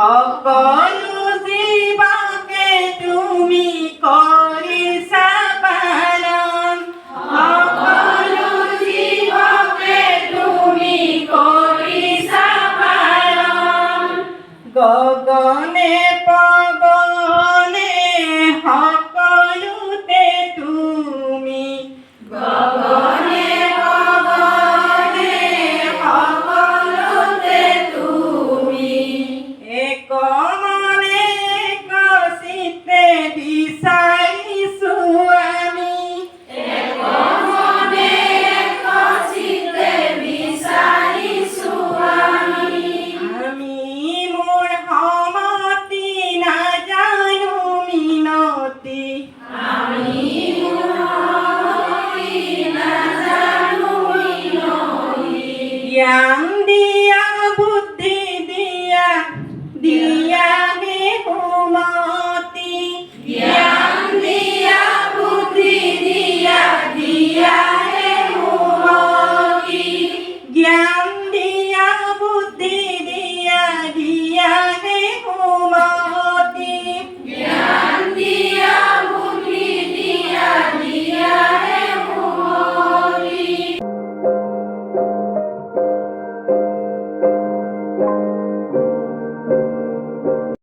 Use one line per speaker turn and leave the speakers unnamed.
সকলো জীবকে তুমি কৰিছা পালন, সকলো জীবকে তুমি কৰিছা পালন। গগনে পৱনে সকলোতে তুমি, গগনে পৱনে সকলোতে তুমি। এক মনে এক চিত্তে বিচাৰিছো আমি, এক মনে এক চিত্তে বিচাৰিছো আমি। আমি মোৰ সমতি নাজানো মিনতি, আমি মোৰ সমতি নাজানো মিনতি। জ্ঞান দিয়া বুদ্ধি দিয়া